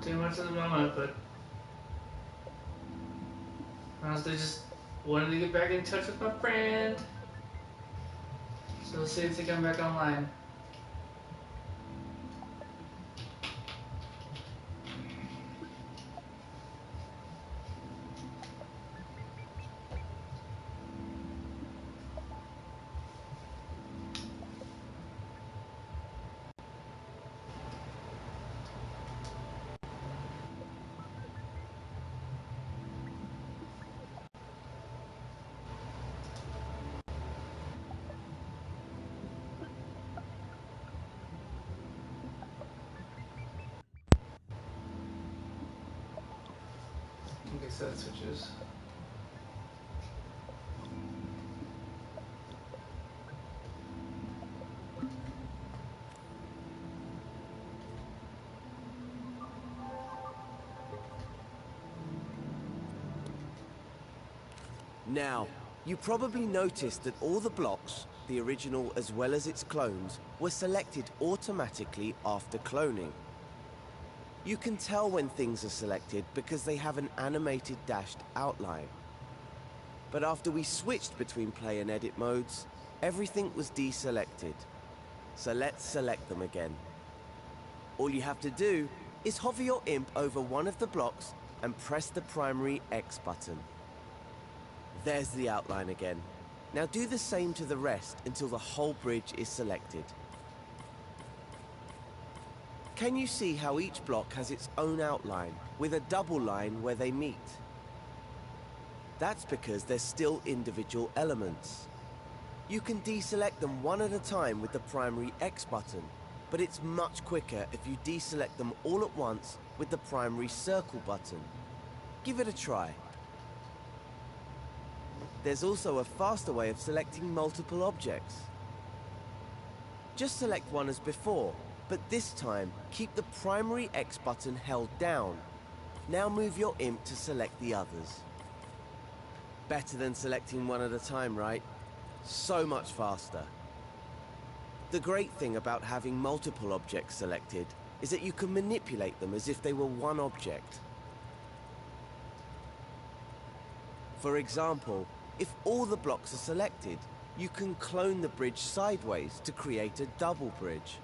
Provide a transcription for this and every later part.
too much at the moment, but honestly, just wanted to get back in touch with my friend. So we'll see if they come back online. I guess that switches. Now, you probably noticed that all the blocks, the original as well as its clones, were selected automatically after cloning. You can tell when things are selected because they have an animated dashed outline. But after we switched between play and edit modes, everything was deselected. So let's select them again. All you have to do is hover your imp over one of the blocks and press the primary X button. There's the outline again. Now do the same to the rest until the whole bridge is selected. Can you see how each block has its own outline, with a double line where they meet? That's because they're still individual elements. You can deselect them one at a time with the primary X button, but it's much quicker if you deselect them all at once with the primary circle button. Give it a try. There's also a faster way of selecting multiple objects. Just select one as before, but this time keep the primary X button held down. Now move your imp to select the others. Better than selecting one at a time, right? So much faster. The great thing about having multiple objects selected is that you can manipulate them as if they were one object. For example, if all the blocks are selected, you can clone the bridge sideways to create a double bridge.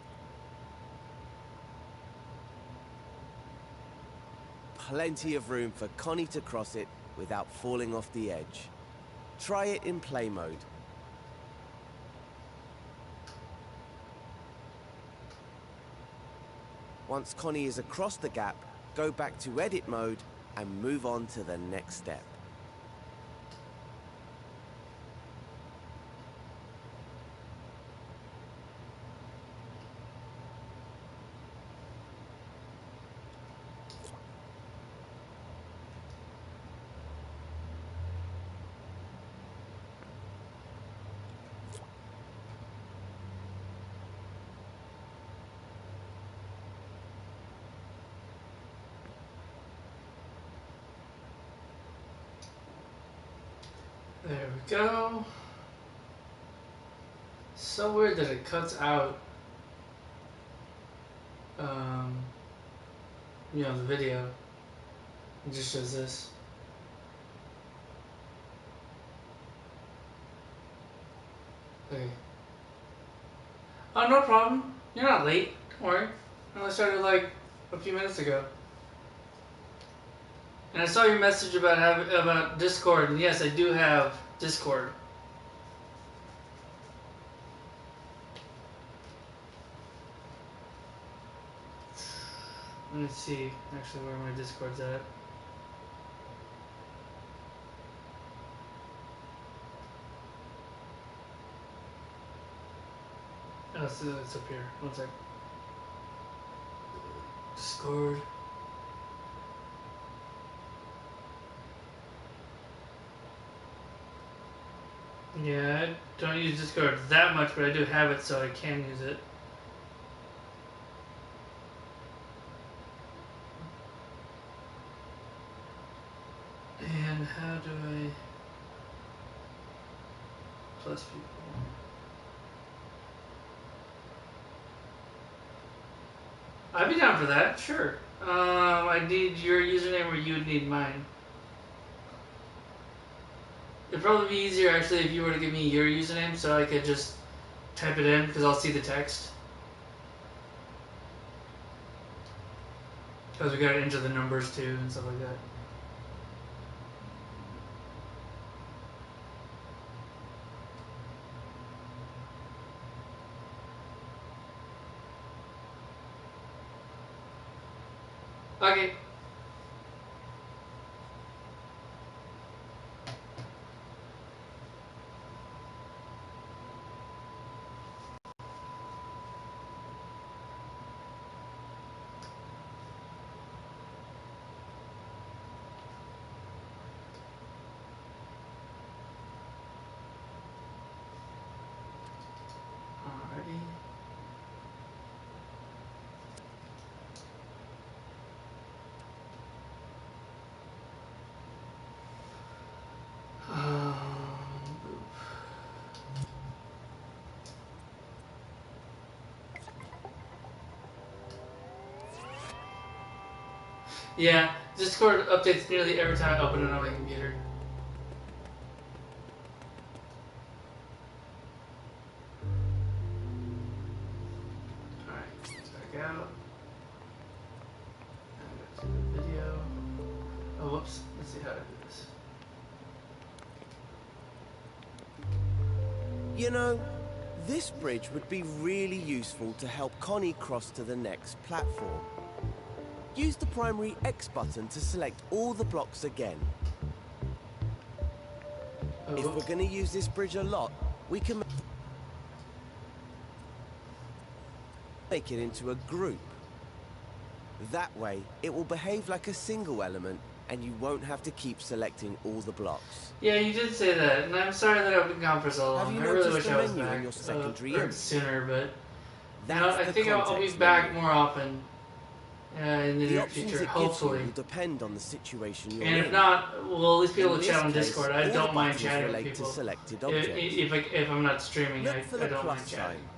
Plenty of room for Connie to cross it without falling off the edge. Try it in play mode. Once Connie is across the gap, go back to edit mode and move on to the next step. There we go. So weird that it cuts out, the video. It just shows this. Okay. Oh, no problem. You're not late. Don't worry. I only started like a few minutes ago. And I saw your message about Discord, and yes, I do have Discord. Let me see actually where my Discord's at. Oh, it's up here. One sec. Discord. Yeah, I don't use Discord that much, but I do have it, so I can use it. And how do I plus people? I'd be down for that, sure. I need your username or you would need mine. It'd probably be easier actually if you were to give me your username so I could just type it in because I'll see the text. Because we gotta enter the numbers too and stuff like that. Okay. Alrighty. Yeah, Discord updates nearly every time I open it on my computer. Alright, check out. And go to the video. Oh, whoops. Let's see how to do this. You know, this bridge would be really useful to help Connie cross to the next platform. Use the primary X button to select all the blocks again. Oh, If we're going to use this bridge a lot, we can make it into a group. That way, it will behave like a single element and you won't have to keep selecting all the blocks. yeah, you did say that, and I'm sorry that I've been gone for so long. Have you I really noticed wish the I was menu back in your secondary or image? sooner, but That's I the think I'll be context back menu. more often in the The near options future, it gives you hopefully. will depend on the situation you're And in. if not, well, at least be able In to chat this on case, Discord. I all don't the mind buttons chatting with relate to people. selected objects. If I'm not streaming, Look for the I don't plus mind chatting. sign.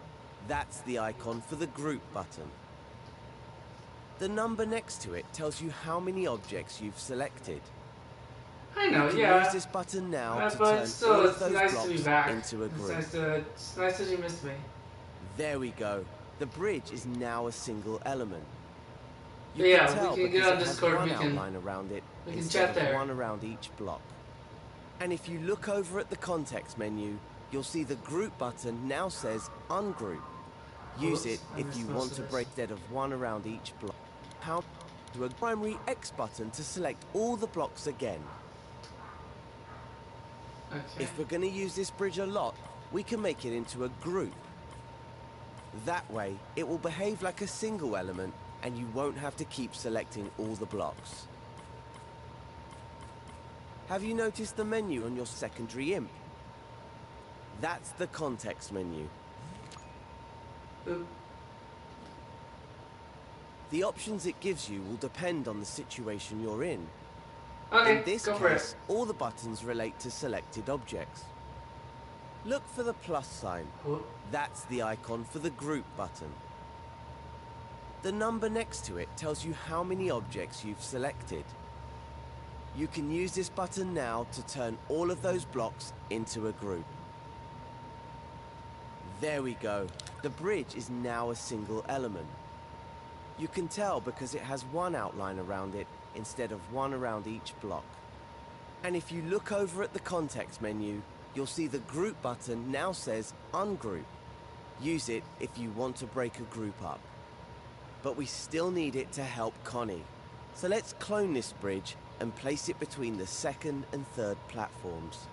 That's the icon for the group button. The number next to it tells you how many objects you've selected. I know, You can yeah. use this button now to But turn still, all of it's those nice to be blocks back. into a group. It's nice that you missed me. There we go. The bridge is now a single element. You But yeah, can tell we can get because on it has Discord, one we can outline around it chat instead of there. one around each block. And if you look over at the context menu, you'll see the group button now says ungroup. Use it I if missed you most want of to this. break instead of one around each block. How to a primary X button to select all the blocks again. Okay. If we're going to use this bridge a lot, we can make it into a group. That way, it will behave like a single element and you won't have to keep selecting all the blocks. Have you noticed the menu on your secondary imp? That's the context menu. Oop. The options it gives you will depend on the situation you're in. Okay, In this go for case, it. all the buttons relate to selected objects. Look for the plus sign. Oop. That's the icon for the group button. The number next to it tells you how many objects you've selected. You can use this button now to turn all of those blocks into a group. There we go. The bridge is now a single element. You can tell because it has one outline around it instead of one around each block. And if you look over at the context menu, you'll see the group button now says ungroup. Use it if you want to break a group up. But we still need it to help Connie. So let's clone this bridge and place it between the second and third platforms.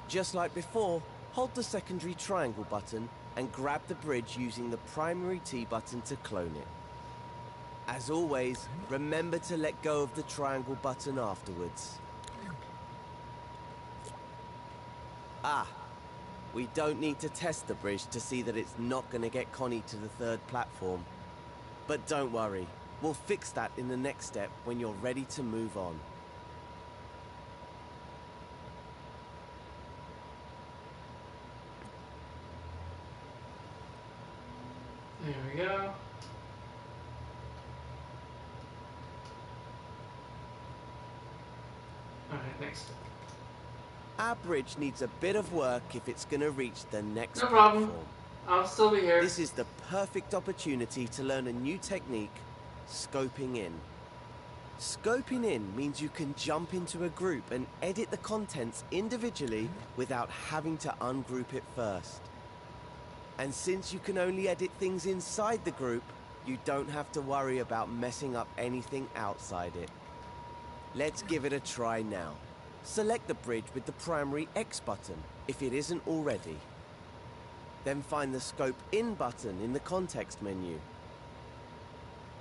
Just like before, hold the secondary triangle button and grab the bridge using the primary T button to clone it. As always, remember to let go of the triangle button afterwards. Ah, we don't need to test the bridge to see that it's not going to get Connie to the third platform. But don't worry, we'll fix that in the next step when you're ready to move on. There we go. Alright, next. Our bridge needs a bit of work if it's going to reach the next No problem. platform. I'll still be here. This is the perfect opportunity to learn a new technique, scoping in. Scoping in means you can jump into a group and edit the contents individually without having to ungroup it first. And since you can only edit things inside the group, you don't have to worry about messing up anything outside it. Let's give it a try now. Select the bridge with the primary X button, if it isn't already. Then find the Scope In button in the context menu.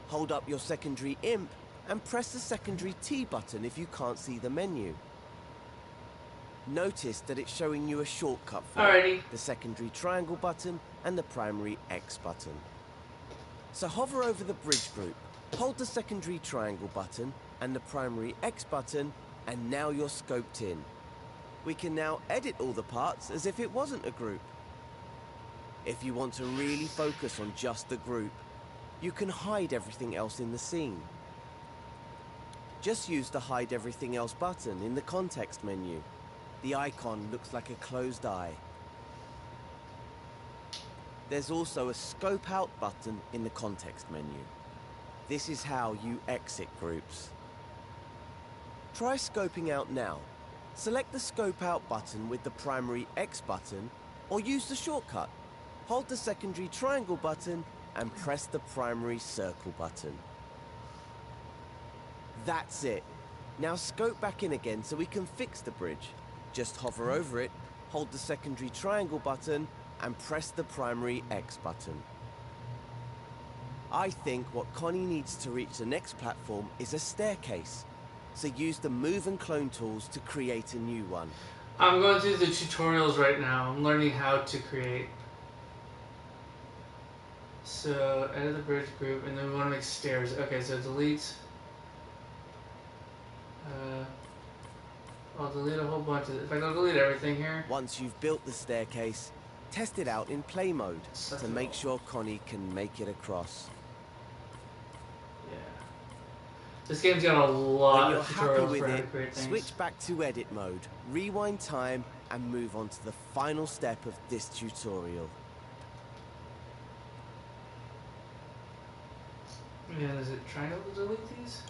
Hold up your secondary IMP and press the secondary T button if you can't see the menu. Notice that it's showing you a shortcut for it, the secondary triangle button and the primary X button. So hover over the bridge group, hold the secondary triangle button and the primary X button, and now you're scoped in. We can now edit all the parts as if it wasn't a group. If you want to really focus on just the group, you can hide everything else in the scene. Just use the Hide Everything Else button in the context menu. The icon looks like a closed eye. There's also a Scope Out button in the context menu. This is how you exit groups. Try scoping out now. Select the Scope Out button with the primary X button, or use the shortcut. Hold the secondary triangle button and press the primary circle button. That's it. Now scope back in again so we can fix the bridge. Just hover over it, hold the secondary triangle button, and press the primary X button. I think what Connie needs to reach the next platform is a staircase. So use the Move and Clone tools to create a new one. I'm going through the tutorials right now. I'm learning how to create. So, edit the bridge group, and then we want to make stairs. Okay, so delete. I'll delete a whole bunch of it. In fact, I'll delete everything here. Once you've built the staircase, test it out in play mode to make sure Connie can make it across. Yeah. This game's got a lot of tutorials when you're happy for how with to create it, things. switch back to edit mode, rewind time, and move on to the final step of this tutorial. Yeah, is it triangle to delete these?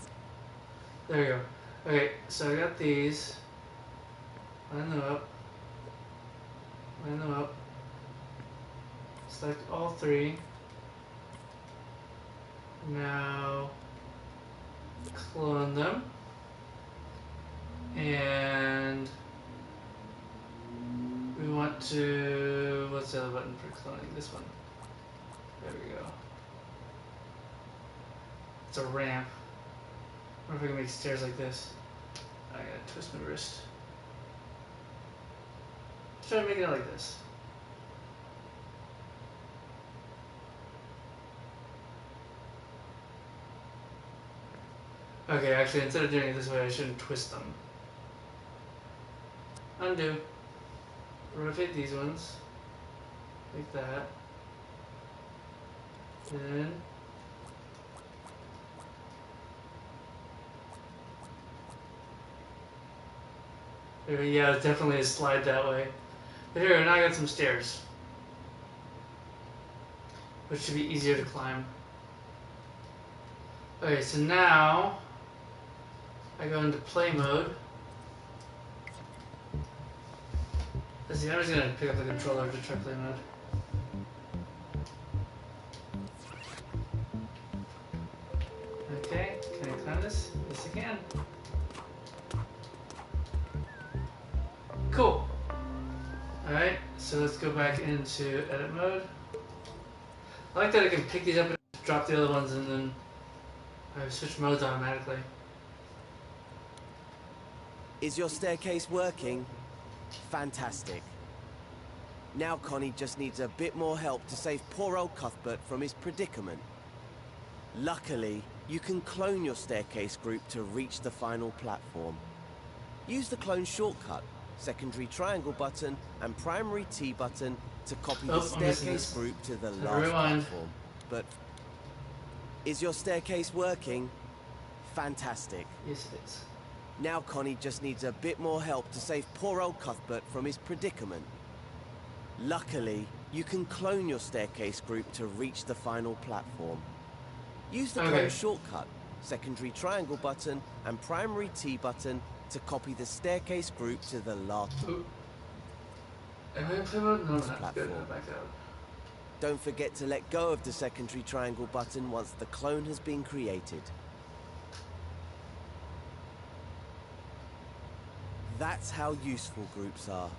There we go. Okay, so I got these. Line them up. Line them up. Select all three. Now clone them. And we want to, what's the other button for cloning? This one. There we go. It's a ramp. I wonder if I can make stairs like this. I gotta twist my wrist. Let's try making it like this. Okay, actually, instead of doing it this way, I shouldn't twist them. Undo. Rotate these ones. Like that. Then yeah, it's definitely a slide that way. But here, now I got some stairs. Which should be easier to climb. Okay, so now I go into play mode. Let's see, I'm just gonna pick up the controller to try play mode. Okay, can I climb this? Yes, I can. Cool. Alright, so let's go back into edit mode. I like that I can pick these up and drop the other ones and then I switch modes automatically. Is your staircase working? Fantastic. Now Connie just needs a bit more help to save poor old Cuthbert from his predicament. Luckily, you can clone your staircase group to reach the final platform. Use the clone shortcut, secondary triangle button and primary T button to copy the staircase group to the last platform. But is your staircase working? Fantastic. Yes, it is. Now Connie just needs a bit more help to save poor old Cuthbert from his predicament. Luckily, you can clone your staircase group to reach the final platform. Use the clone shortcut, secondary triangle button and primary T button to copy the staircase group to the last platform. Don't forget to let go of the secondary triangle button once the clone has been created. That's how useful groups are.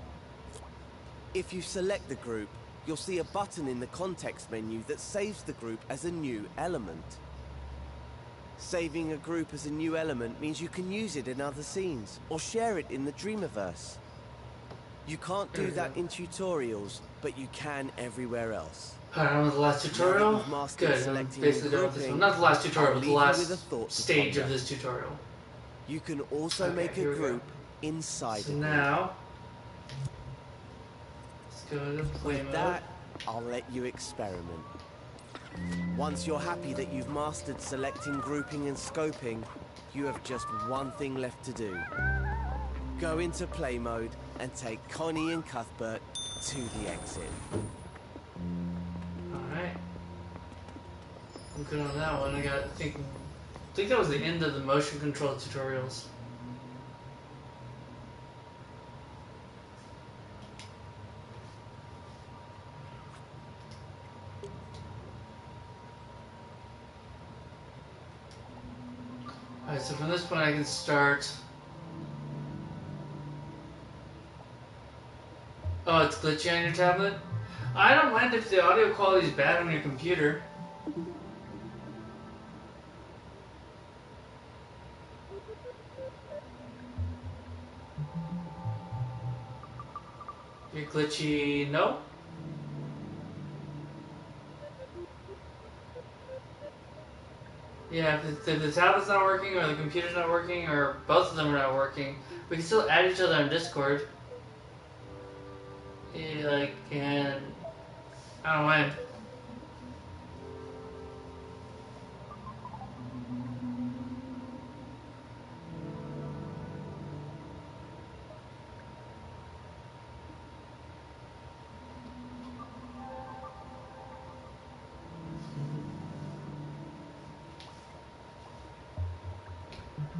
If you select the group, you'll see a button in the context menu that saves the group as a new element. Saving a group as a new element means you can use it in other scenes, or share it in the Dreamiverse. You can't do that in tutorials, but you can everywhere else. Alright, on the last tutorial. Good, I'm basically done with this one. Not the last tutorial, but the last stage of this tutorial. You can also make a group inside a group. Now, let's go to play mode. With that, I'll let you experiment. Once you're happy that you've mastered selecting, grouping and scoping, you have just one thing left to do. Go into play mode and take Connie and Cuthbert to the exit. Alright. I'm good on that one. I think that was the end of the motion control tutorials. Alright, so from this point I can start. Oh, it's glitchy on your tablet? I don't mind if the audio quality is bad on your computer. You're glitchy, no? Yeah, if the tablet's not working, or the computer's not working, or both of them are not working, we can still add each other on Discord. Yeah, like, and I don't mind.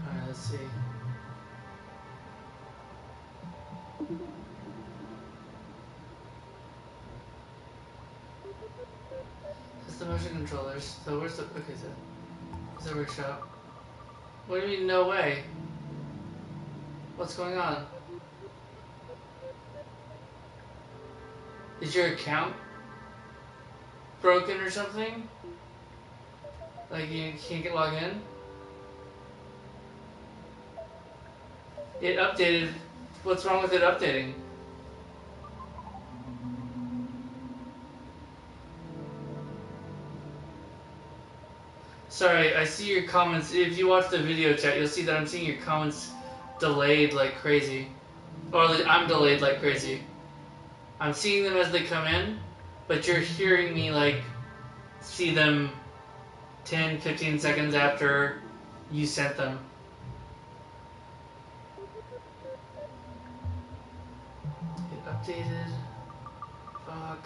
Alright, let's see. That's the motion controllers. So where's the... Okay, so... It's a workshop. What do you mean, no way? What's going on? Is your account broken or something? Like you can't get logged in? It updated. What's wrong with it updating? Sorry, I see your comments. If you watch the video chat, you'll see that I'm seeing your comments delayed like crazy. Or I'm delayed like crazy. I'm seeing them as they come in, but you're hearing me like see them 10, 15 seconds after you sent them. It updated. Fuck.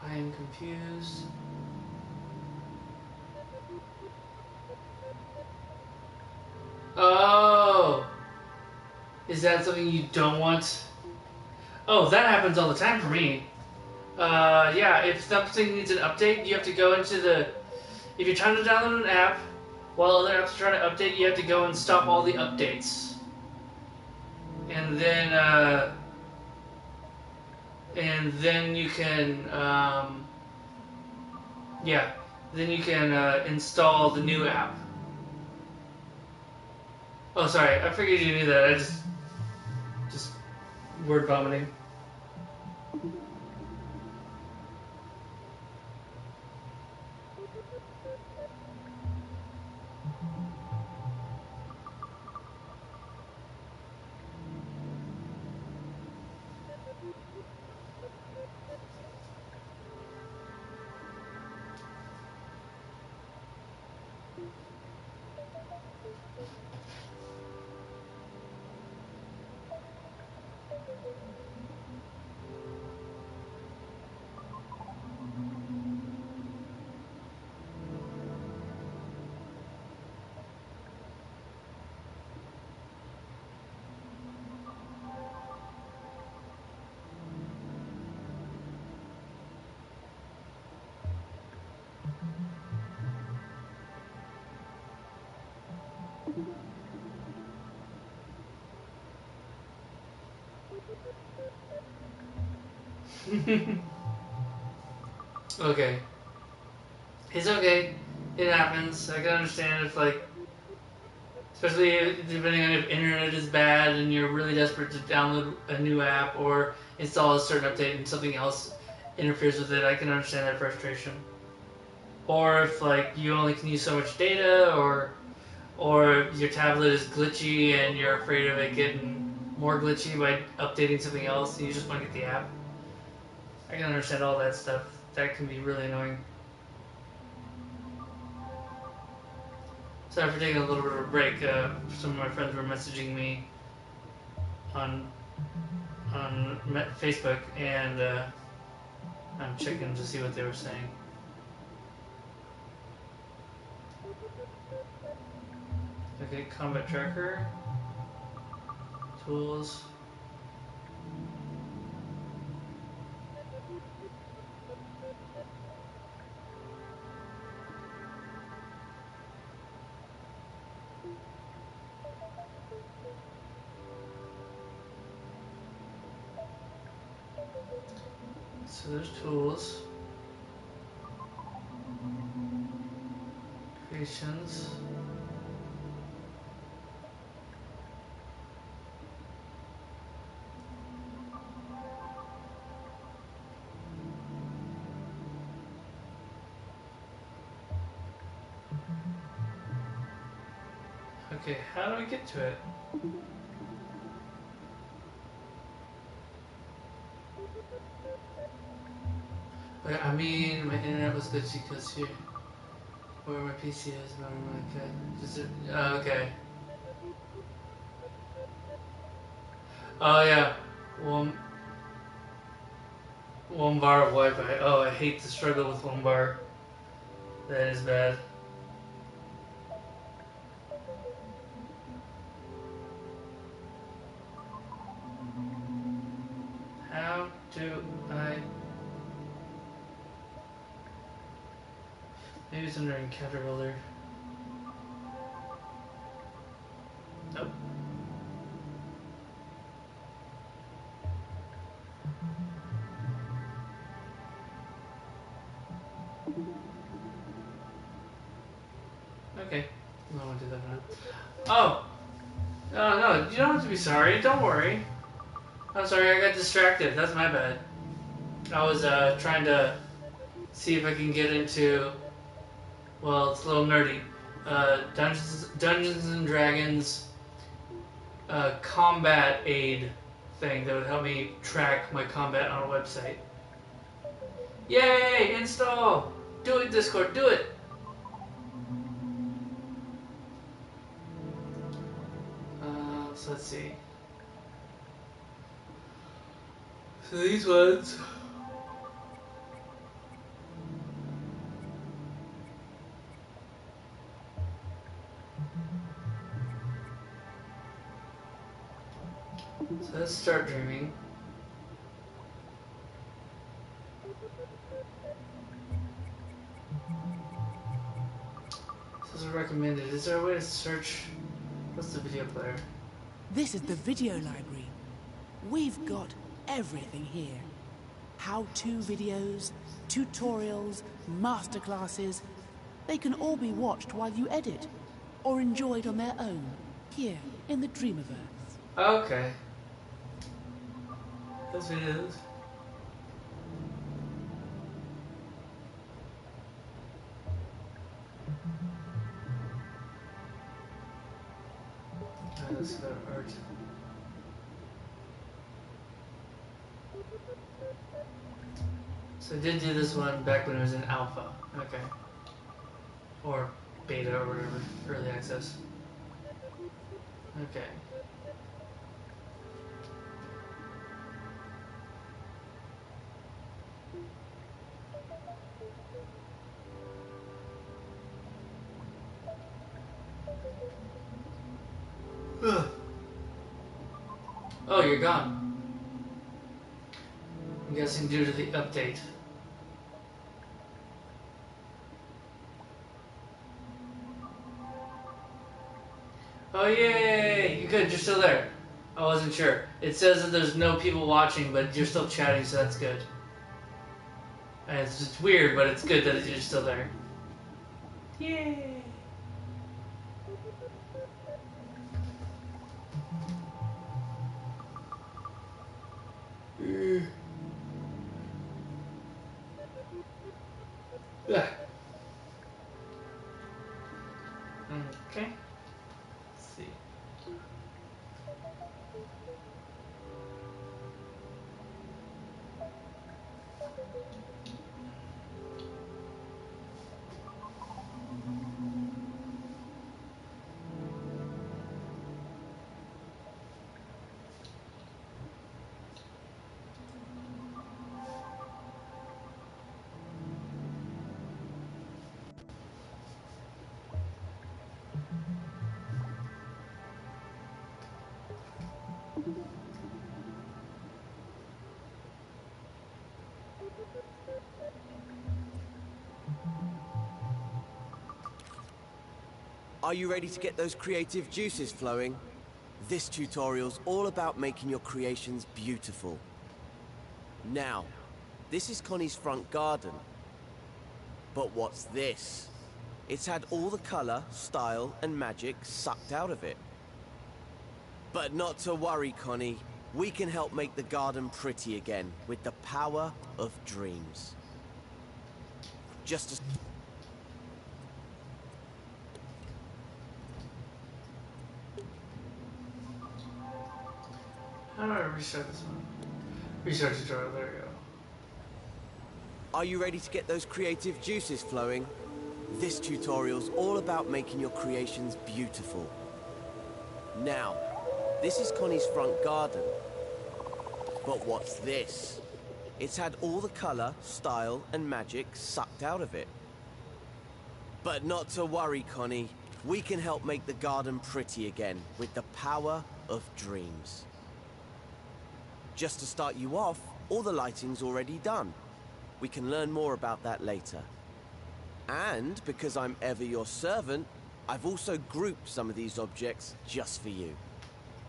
I am confused. Oh! Is that something you don't want? Oh, that happens all the time for me. Yeah, if something needs an update, you have to go into the... If you're trying to download an app, while other apps are trying to update, you have to go and stop all the updates. And then you can, yeah, then you can install the new app. Oh, sorry, I figured you knew that. I just word vomiting. Okay. It's okay. It happens. I can understand if, like, especially depending on if internet is bad and you're really desperate to download a new app or install a certain update and something else interferes with it. I can understand that frustration. Or if, like, you only can use so much data, or your tablet is glitchy and you're afraid of it getting more glitchy by updating something else and you just want to get the app. I can understand all that stuff. That can be really annoying. Sorry for taking a little bit of a break. Some of my friends were messaging me on Facebook, and I'm checking to see what they were saying. Okay, combat tracker, tools. So there's tools, creations. Okay, how do I get to it? Okay, I mean, my internet was glitchy because here, where my PC is, but I'm like, just okay. Oh yeah, one bar of Wi-Fi. Oh, I hate to struggle with one bar. That is bad. How do I? Maybe it's under encounter builder. Nope. Okay. I don't want to do that now. Oh! Oh, no, you don't have to be sorry. Don't worry. I'm sorry, I got distracted. That's my bad. I was trying to see if I can get into, well, it's a little nerdy. Dungeons and Dragons combat aid thing that would help me track my combat on a website. Yay! Install! Do it, Discord, do it! So let's see. So these ones. So let's start dreaming. This is recommended. Is there a way to search? What's the video player? This is the video library. We've got everything here. How-to videos, tutorials, masterclasses. They can all be watched while you edit, or enjoyed on their own, here in the Dreamiverse. Okay. Those videos. Alright, let's go to art. So I did do this one back when it was in alpha. Okay. Or beta or whatever. Early access. Okay. Ugh. Oh, you're gone. I'm guessing due to the update. Oh, yay! You could, you're still there. I wasn't sure. It says that there's no people watching, but you're still chatting, so that's good. And it's just weird, but it's good that you're still there. Yay! Yeah. Okay. Let's see. Are you ready to get those creative juices flowing? This tutorial's all about making your creations beautiful. Now, this is Connie's front garden. But what's this? It's had all the color, style, and magic sucked out of it. But not to worry, Connie. We can help make the garden pretty again with the power of dreams. Just as... How do I restart this one? Restart tutorial, there we go. Are you ready to get those creative juices flowing? This tutorial's all about making your creations beautiful. Now, this is Connie's front garden. But what's this? It's had all the color, style, and magic sucked out of it. But not to worry, Connie. We can help make the garden pretty again with the power of dreams. Just to start you off, all the lighting's already done. We can learn more about that later. And because I'm ever your servant, I've also grouped some of these objects just for you.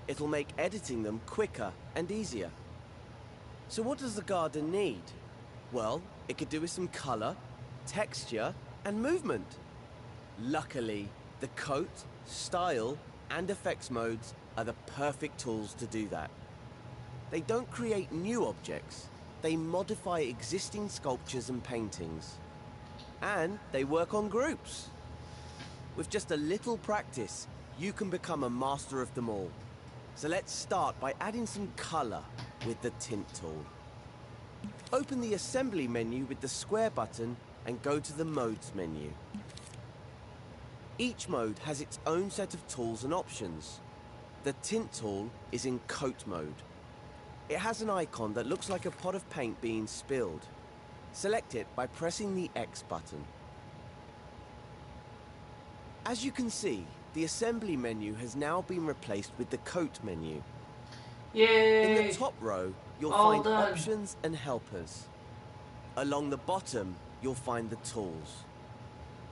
It'll make editing them quicker and easier. So what does the garden need? Well, it could do with some color, texture, and movement. Luckily, the coat, style, and effects modes are the perfect tools to do that. They don't create new objects. They modify existing sculptures and paintings. And they work on groups. With just a little practice, you can become a master of them all. So let's start by adding some color with the tint tool. Open the assembly menu with the square button and go to the modes menu. Each mode has its own set of tools and options. The tint tool is in coat mode. It has an icon that looks like a pot of paint being spilled. Select it by pressing the X button. As you can see, the assembly menu has now been replaced with the coat menu. Yay! In the top row, you'll All find done. options and helpers. Along the bottom, you'll find the tools.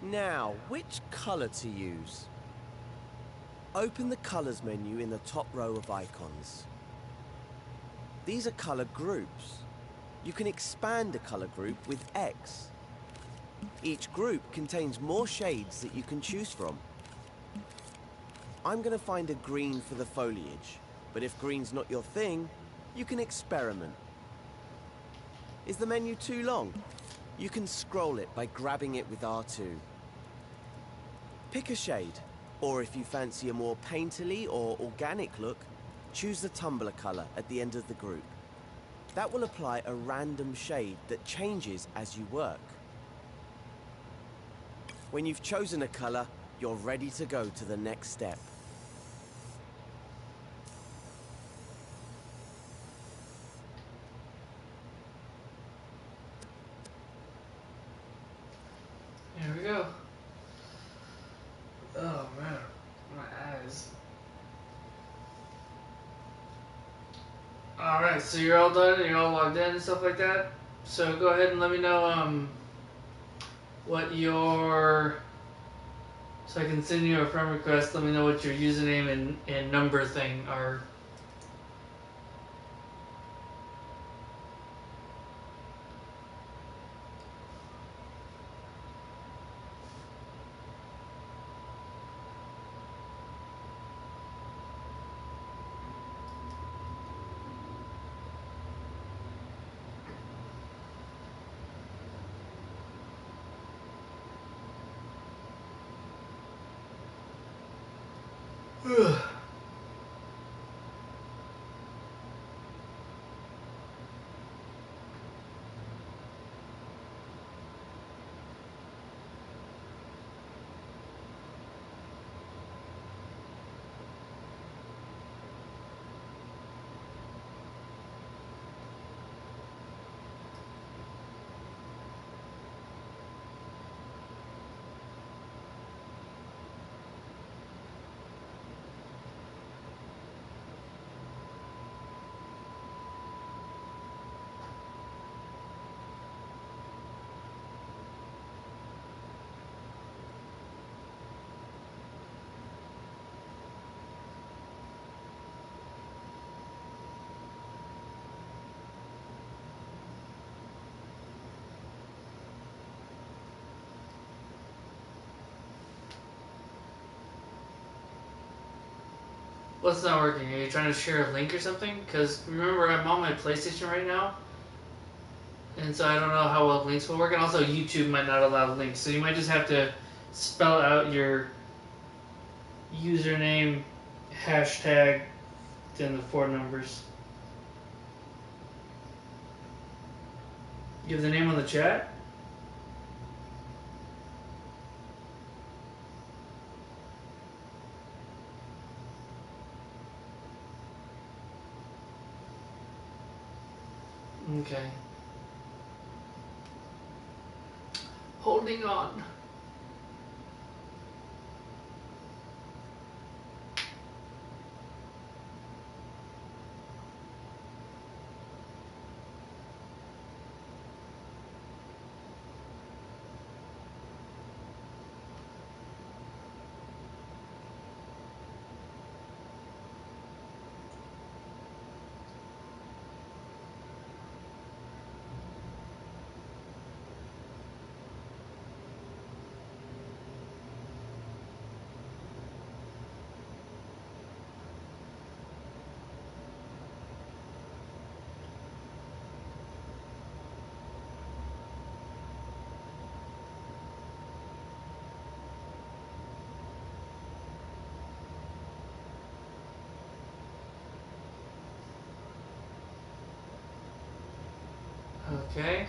Now, which color to use? Open the colors menu in the top row of icons. These are color groups. You can expand a color group with X. Each group contains more shades that you can choose from. I'm going to find a green for the foliage, but if green's not your thing, you can experiment. Is the menu too long? You can scroll it by grabbing it with R2. Pick a shade, or if you fancy a more painterly or organic look, choose the tumbler color at the end of the group. That will apply a random shade that changes as you work. When you've chosen a color, you're ready to go to the next step. we go. Oh man, my eyes. Alright, so you're all done and you're all logged in and stuff like that. So go ahead and let me know what your, so I can send you a friend request. Let me know what your username and number thing are. What's not working? Are you trying to share a link or something? Because remember, I'm on my PlayStation right now, and so I don't know how well links will work. And also, YouTube might not allow links, so you might just have to spell out your username, hashtag, then the 4 numbers. Give the name on the chat. Okay. Holding on. Okay.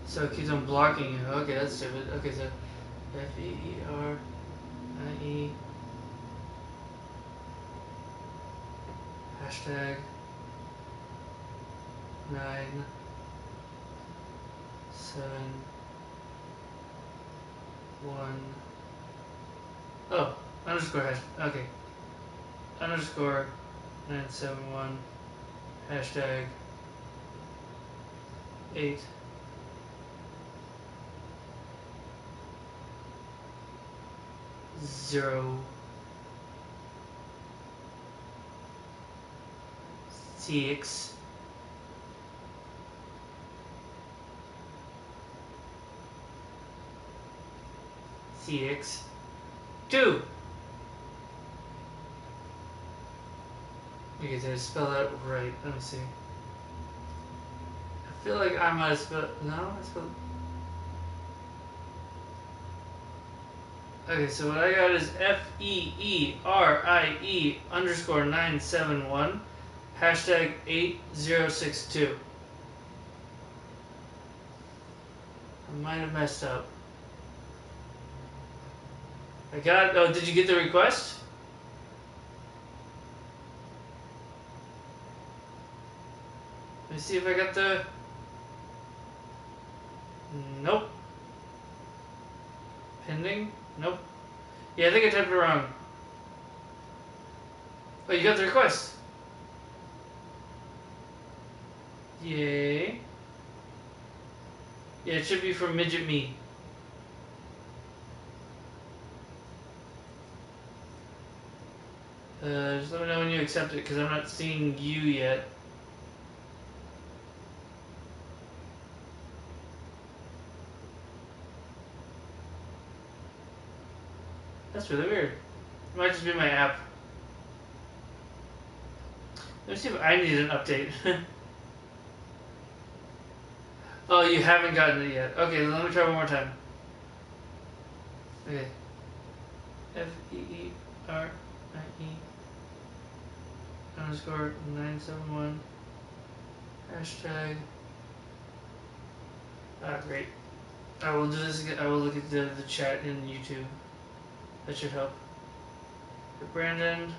So it keeps on blocking you. Okay, that's stupid. Okay, so FEERIE hashtag 971. Oh, underscore hash. Okay. Underscore 971 hashtag 8 0 CX CX 2. Okay, did I spell that right? Let me see. I feel like I might have spelled. No, I spelled. Okay, so what I got is FEERIE underscore 971 hashtag 8062. I might have messed up. I got. Oh, did you get the request? Let me see if I got the. Nope. Pending? Nope. Yeah, I think I typed it wrong. Oh, you got the request. Yay. Yeah, it should be from Midget Me. Just let me know when you accept it, because I'm not seeing you yet. That's really weird. It might just be my app. Let me see if I need an update. Oh, you haven't gotten it yet. Okay, let me try one more time. Okay. FEERIE_971 hashtag. Ah, great. I will do this again. I will look at the chat in YouTube. That should help. For Brandon.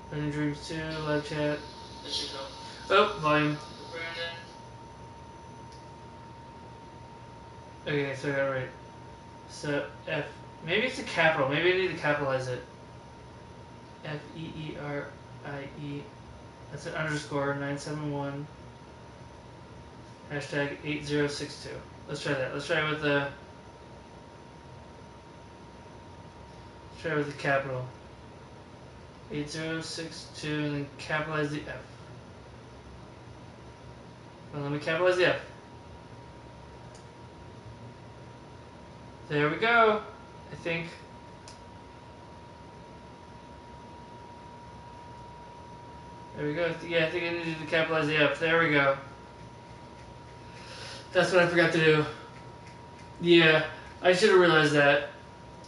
Brandon Dreams 2, live chat. That should help. Oh, volume. For Brandon. Okay, so I got it right. So F. Maybe it's a capital. Maybe I need to capitalize it. FEERIE. That's an underscore 971. Hashtag 8062. Let's try that. Let's try it with the. Let's try it with the capital. 8062 and then capitalize the F. Well, let me capitalize the F. There we go. I think. There we go. Yeah, I think I needed to capitalize the F. There we go. That's what I forgot to do. Yeah, I should have realized that.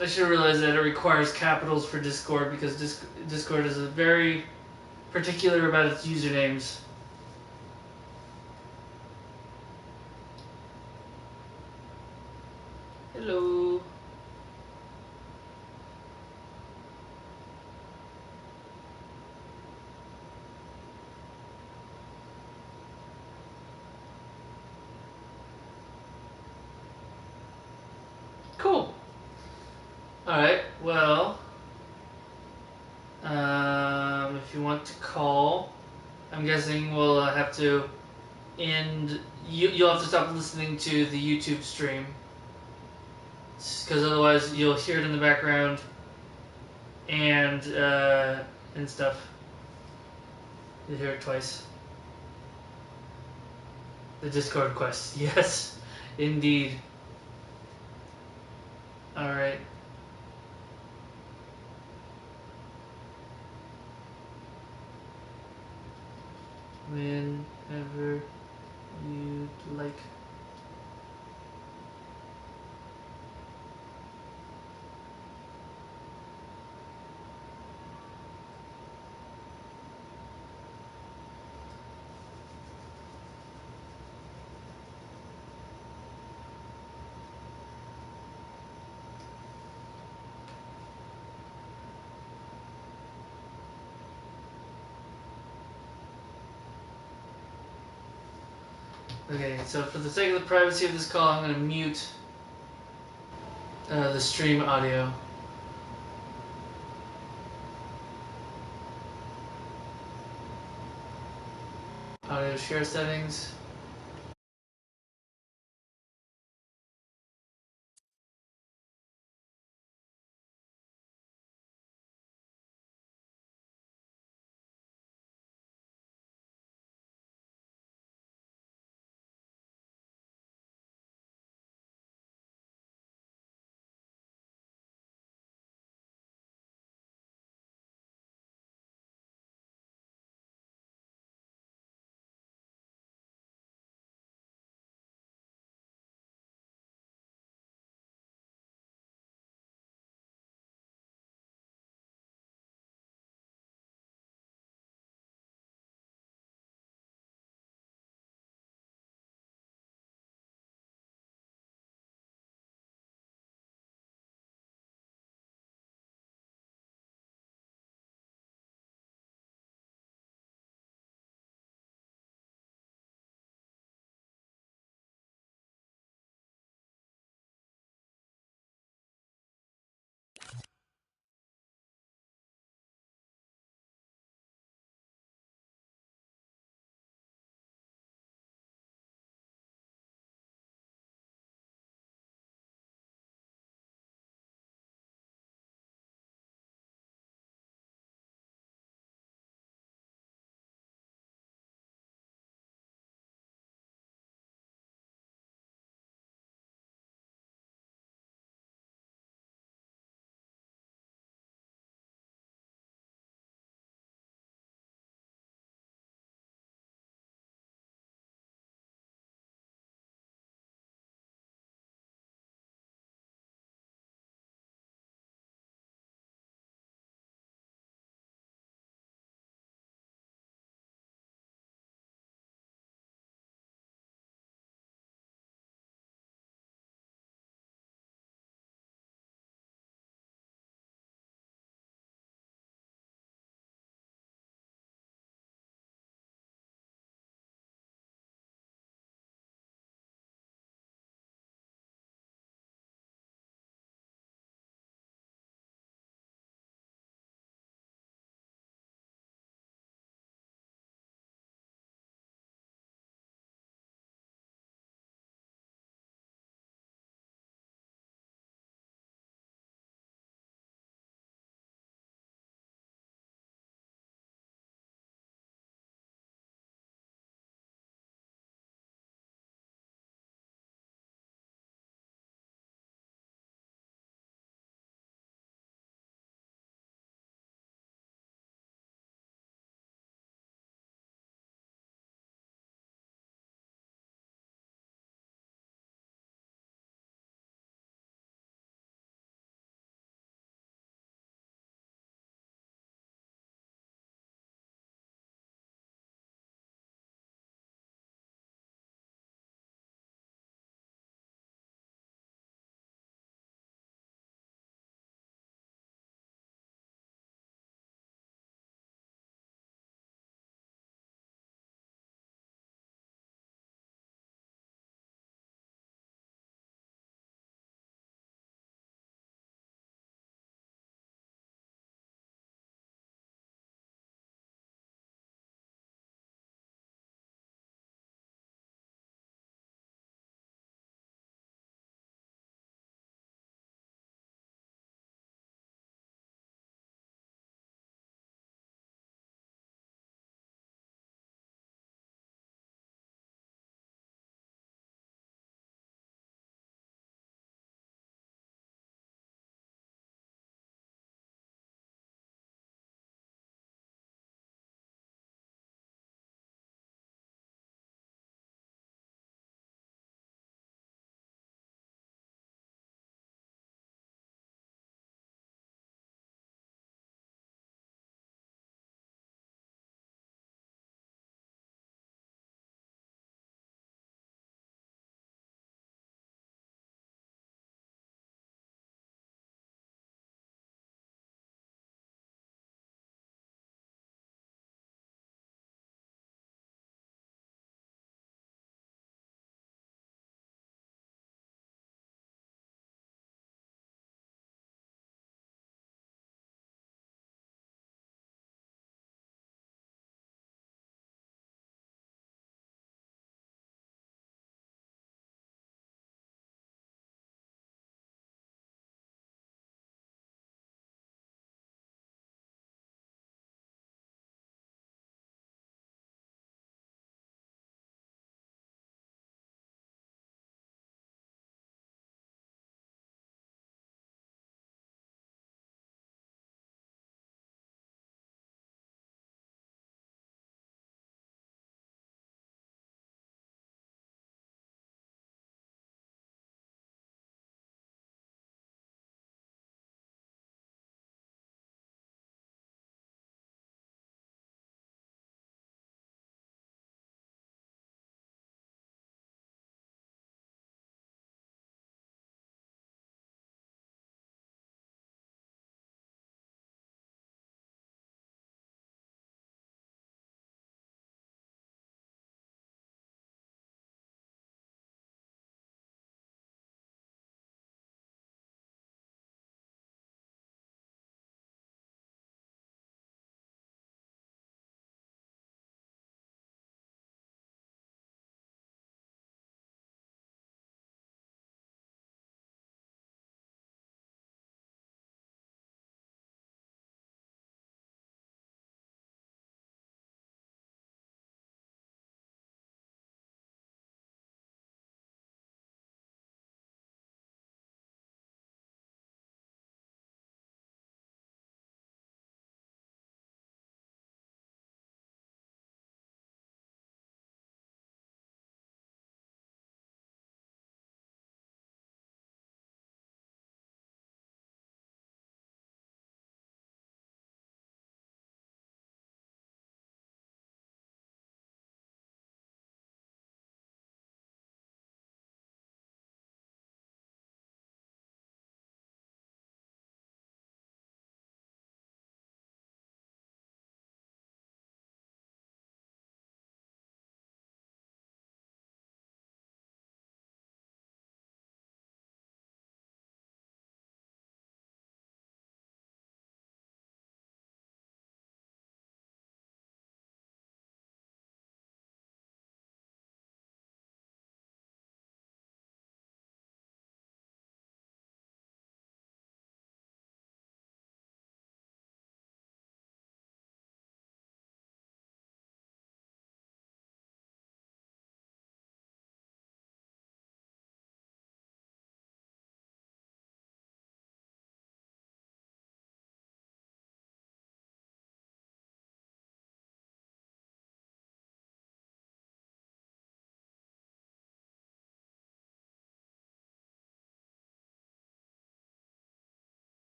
I should have realized that it requires capitals for Discord because Discord is very particular about its usernames. Hello. Cool. Alright, well, if you want to call, I'm guessing we'll have to end. You'll have to stop listening to the YouTube stream. Because otherwise you'll hear it in the background and stuff. You'll hear it twice. The Discord quest. Yes, indeed. Alright. Whenever you'd like. Okay, so for the sake of the privacy of this call, I'm going to mute the stream audio. Audio share settings.